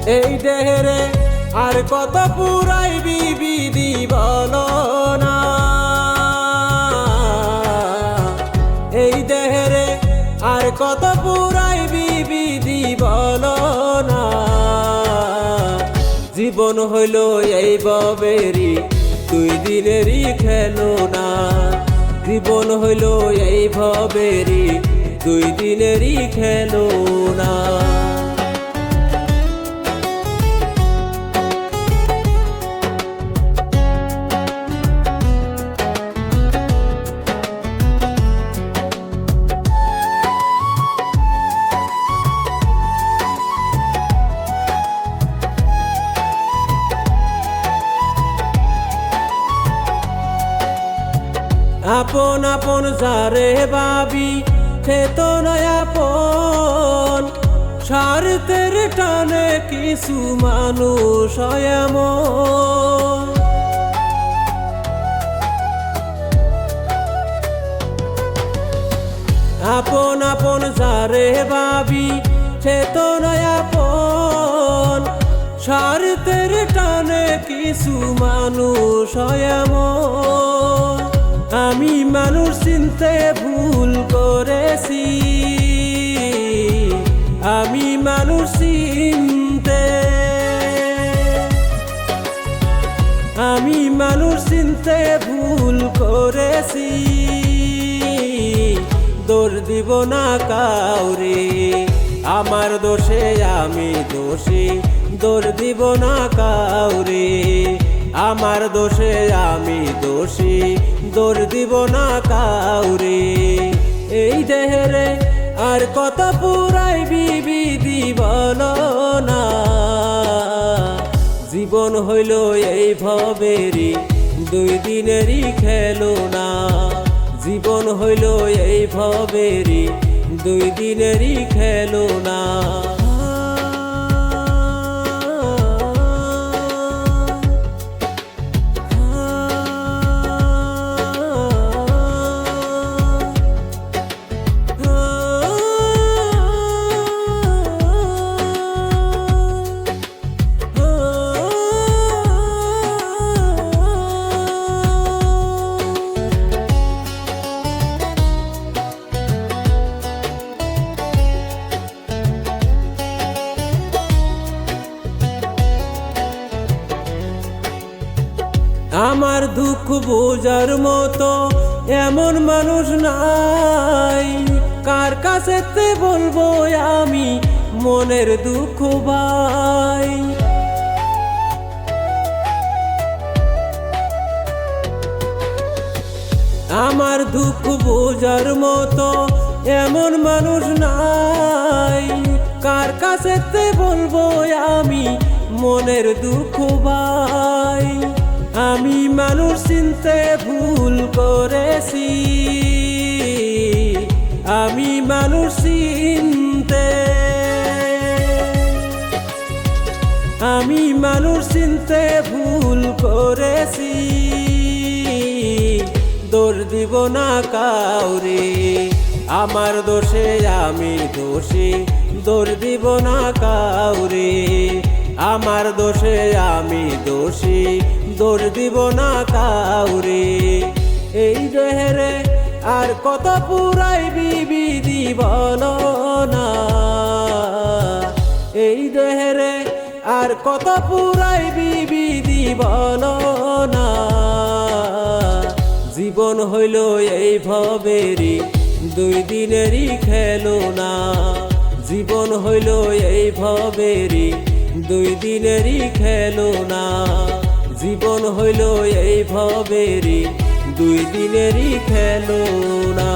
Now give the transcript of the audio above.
এই দেহেরে আর কত পুরাইবি বিধি বলো না। এই দেহেরে আর কত পুরাইবি বিধি বলো না। জীবন হইল এই ভবেরই দুই দিনেরই খেলনা। জীবন হইল এই ভবেরই দুই দিনেরই খেলনা। আপন আপন যারে ভাবি সে তো নয় আপন। স্বার্থের টানে কিছু মানুষ হয় এমন। আপন আপন যারে ভাবি সে তো নয় আপন। স্বার্থের টানে কিছু মানুষ হয় এমন। আমি মানুষ চিনতে ভুল করেছি। আমি মানুষ চিনতে ভুল করেছি। দোষ দিব না কাউরে, আমার দোষে আমি দোষী। দোষ দিব না কাউরে, আমার দোষে আমি দোষী। দোষ দিব না কাউরে। এই দেহেরে আর কত পুরাইবি বিধি বলো না। জীবন হইল এই ভবেরই দুই দিনেরই খেলনা। জীবন হইল এই ভবেরই দুই দিনেরই খেলনা। আমার দুঃখ বোঝার মতো এমন মানুষ নাই। কার কাছেতে বলবো আমি মনের দুঃখ ভাই। আমার দুঃখ বোঝার মতো এমন মানুষ নাই। কার কাছেতে বলবো আমি মনের দুঃখ ভাই। আমি মানুষ চিনতে ভুল করেছি। আমি মানুষ চিনতে ভুল করেছি। দোষ দিব না কাউরে, আমার দোষে আমি দোষী। দোষ দিব না কাউরে, আমার দোষে আমি দোষী। দোষ দিব না কাউরে। এই দেহেরে আর কত পুরাইবি বিধি বলো না। এই দেহেরে আর কত পুরাইবি বিধি বলো না। জীবন হইল এই ভবেরই দুই দিনেরই খেলনা। জীবন হইল এই ভবেরই দুই দিনেরই খেলনা। জীবন হইল এই ভবেরই দুই দিনেরই খেলনা।